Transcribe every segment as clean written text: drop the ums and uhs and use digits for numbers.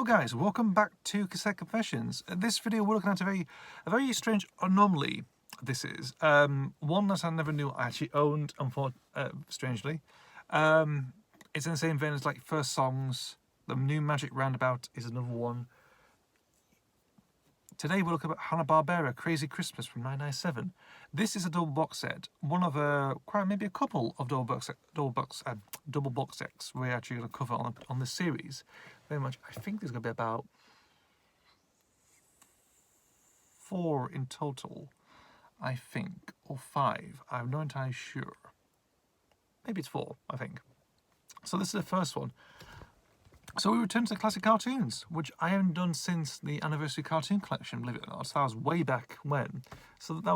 guys, welcome back to Cassette Confessions. In this video we're looking at a very strange anomaly. This is one that I never knew I actually owned, strangely. It's in the same vein as like First Songs. The New Magic Roundabout is another one. Today we're looking at Hanna-Barbera Crazy Christmas from 1997. This is a double box set, one of maybe a couple of double box sets we're actually going to cover on this series. Very much, I think there's going to be about 4 in total, I think, or 5. I'm not entirely sure. Maybe it's 4, I think. So this is the first one. So we return to the classic cartoons, which I haven't done since the anniversary cartoon collection, believe it or not. So that was way back when. So that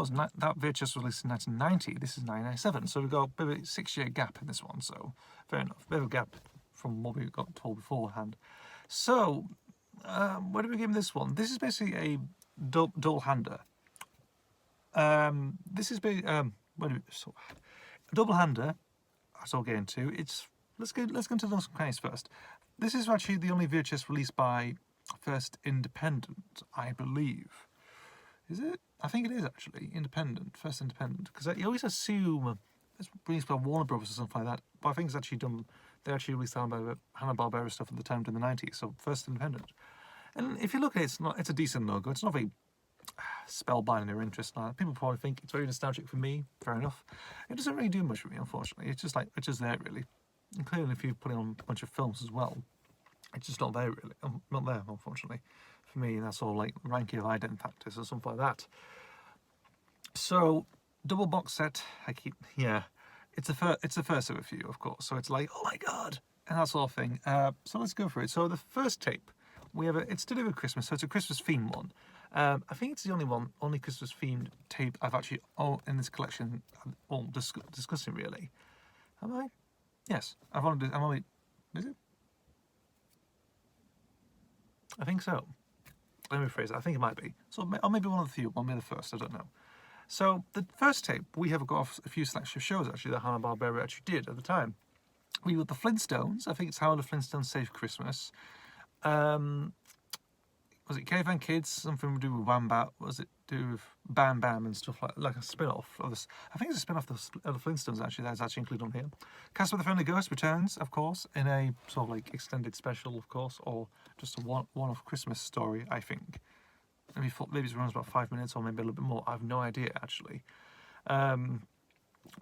VHS was released in 1990. This is 1997. So we've got a bit of a 6-year gap in this one. So fair enough. A bit of a gap from what we got told beforehand. So what do we give this one? This is basically a double-hander. This is a double-hander. That's all I'll get into. Let's go into those kinds first. This is actually the only VHS released by First Independent, I believe. Is it? I think it is actually Independent, First Independent, because you always assume it's released by Warner Brothers or something like that. But I think it's actually done. They actually released Hanna-Barbera stuff at the time in the 90s. So First Independent. And if you look at it, it's a decent logo. It's not very spellbinding or interesting. People probably think it's very nostalgic for me. Fair enough. It doesn't really do much for me, unfortunately. It's just there really. And clearly, if you put it on a bunch of films as well, it's just not there really. Not there, unfortunately. For me, that's all like ranking of ident factors or something like that. So, double box set. It's the first of a few, of course. So it's like, oh my god, and that sort of thing. So let's go for it. So the first tape we have, it's to do with Christmas. So it's a Christmas themed one. I think it's the only Christmas themed tape I've actually in this collection. Discussing really. Am I? Yes, I'm only. Is it? I think so. Let me rephrase it. I think it might be. So, or maybe one of the few. Or maybe the first. I don't know. So the first tape we have got a few selection of shows actually that Hanna-Barbera actually did at the time. We got the Flintstones. I think it's How the Flintstones Saved Christmas. Was it Caveman Kids? Something to do with Wham Bam? Was it to do with Bam Bam and stuff like a spin-off of this? I think it's a spin-off of the Flintstones actually. That's actually included on here. Casper the Friendly Ghost returns, of course, in a sort of like extended special, of course, or just a one-off Christmas story. I think maybe it runs about 5 minutes or maybe a little bit more. I have no idea actually. But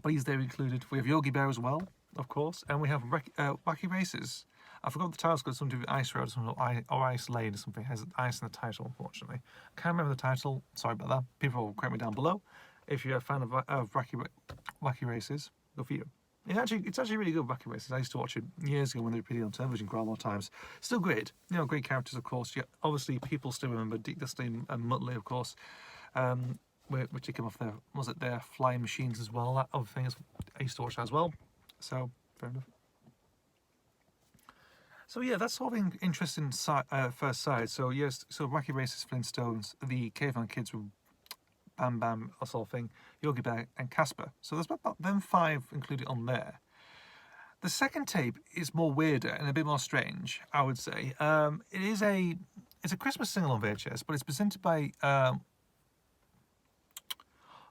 he's there included. We have Yogi Bear as well, of course, and we have Wacky Races. I forgot the title's got something to do with Ice Road or something, or Ice Lane or something. It has ice in the title, unfortunately. I can't remember the title. Sorry about that. People will correct me down below. If you're a fan of Wacky Races, good for you. It's actually really good, Wacky Races. I used to watch it years ago when they were repeated on television quite a lot of times. Still great. Great characters, of course. Obviously, people still remember Dick Dusty and Muttley, of course. Which they came off their flying machines as well. That other thing I used to watch that as well. So, fair enough. So yeah, that's sort of an interesting first side. So yes, so Wacky Races, Flintstones, the Caveman Kids with Bam Bam, that sort of thing, Yogi Bear and Casper. So there's about them 5 included on there. The second tape is more weirder and a bit more strange, I would say. It's a Christmas single on VHS, but it's presented by what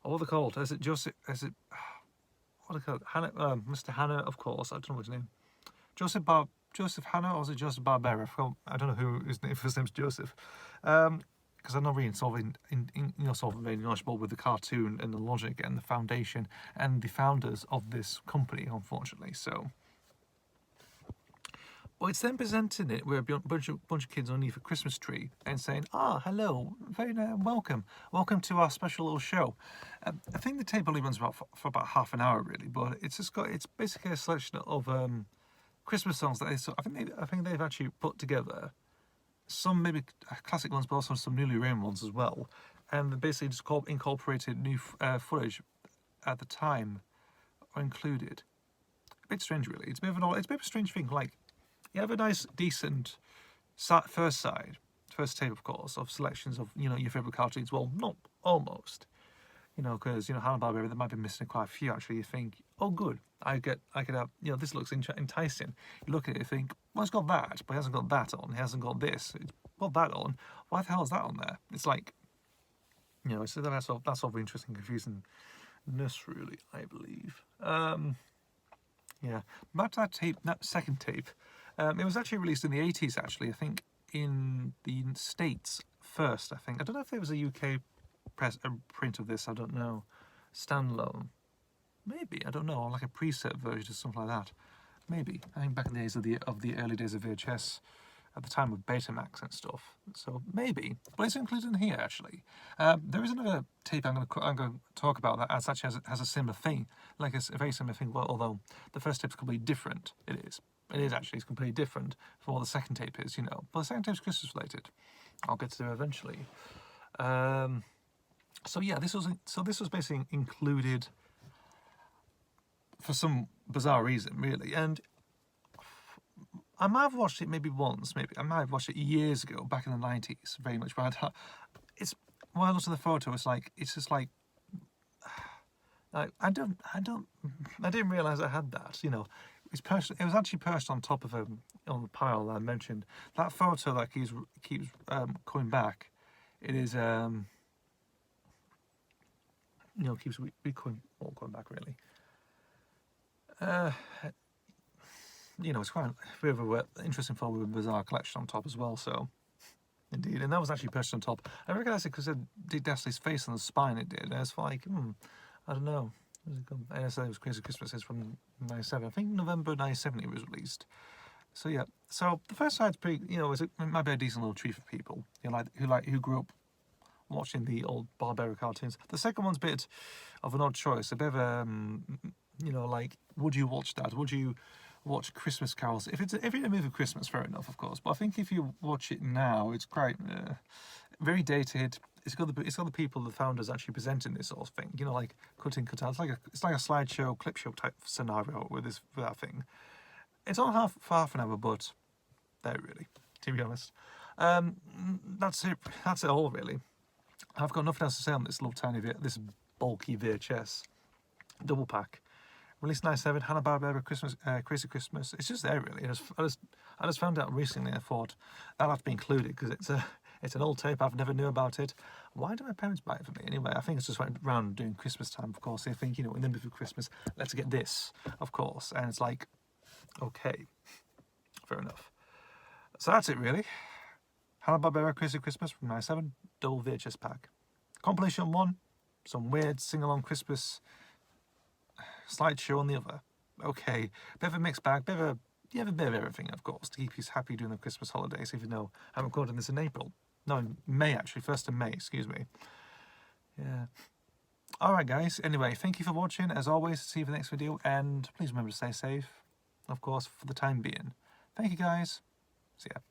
are they called? Is it Joseph? What are they called? Hanna, Mr. Hanna, of course. I don't know what his name. Joseph Hanna, or is it Joseph Barbera? I don't know who his first name's Joseph, because I'm not really sort of very knowledgeable with the cartoon and the logic and the foundation and the founders of this company, unfortunately. So, well, it's then presenting it with a bunch of kids underneath a Christmas tree and saying, hello, very welcome to our special little show. I think the tape only runs for about half an hour, really, but it's basically a selection of Christmas songs that I think they've actually put together. Some maybe classic ones, but also some newly written ones as well. And they basically just incorporated new footage at the time are included. A bit strange, really. It's a bit of a strange thing. Like, you have a nice, decent first tape, of course, of selections of your favourite cartoons. Well, not almost. Because Hanna-Barbera, they might be missing quite a few. Actually, you think, oh, good, I could have. This looks enticing. You look at it, and think, well, it's got that, but it hasn't got that on. It hasn't got this. It's got that on. Why the hell is that on there? It's like, you know, so that's all very interesting, confusingness, really, I believe. Yeah, back to that tape, that second tape. It was actually released in the 80s, actually. I think in the States first, I think. I don't know if there was a UK print of this, I don't know. Standalone. Maybe, I don't know, or like a preset version or something like that. Maybe. I think back in the days of the early days of VHS, at the time of Betamax and stuff. So maybe, but it's included in here actually. There is another tape I'm going to talk about that actually has a similar thing, like a very similar thing. Well, although the first tape's completely different, it is actually. It's completely different from what the second tape is, you know. But the second tape's Christmas related. I'll get to there eventually. So yeah, this was basically included for some bizarre reason, really, and I might have watched it maybe once, I might have watched it years ago, back in the 90s, very much, but it's, when I looked at the photo, it's just like, I didn't realise I had that, you know. It was actually perched on top of on the pile that I mentioned. That photo that keeps coming back, it is, you know, keeps coming back, really. You know, it's quite a bit of an interesting photo with a bizarre collection on top as well, so indeed. And that was actually perched on top. I recognised it because it did Destiny's face on the spine, it did. And I was like, I don't know. And I said it was Crazy Christmas. It's from 97. I think November 97 it was released. So yeah. So the first side's pretty, you know, it might be a decent little treat for people who grew up watching the old Barbera cartoons. The second one's a bit of an odd choice. A bit of you know, like, would you watch that? Would you watch Christmas carols? If it's a movie of Christmas, fair enough, of course. But I think if you watch it now, it's quite very dated. It's got the people, the founders, actually presenting this sort of thing. You know, like cut in, cut out. It's like a slideshow, clip show type scenario with that thing. It's on for half an hour, but there really, to be honest. That's it. That's it all really. I've got nothing else to say on this little tiny this bulky VHS double pack. Released 97, Hanna-Barbera Christmas, Crazy Christmas. It's just there really. I just found out recently. I thought that'll have to be included because it's an old tape. I've never knew about it. Why did my parents buy it for me anyway? I think it's just went around during Christmas time. Of course, they think, you know, in the middle of Christmas, let's get this, of course. And it's like, okay, fair enough. So that's it really. Hanna-Barbera Crazy Christmas from 97, double VHS pack. Compilation 1, some weird sing-along Christmas slideshow on the other. Okay, bit of a mixed bag, bit of everything, of course, to keep you happy during the Christmas holidays, even though I'm recording this in April. No, in May, actually, 1st of May, excuse me. Yeah. Alright, guys, anyway, thank you for watching, as always. See you for the next video, and please remember to stay safe, of course, for the time being. Thank you, guys. See ya.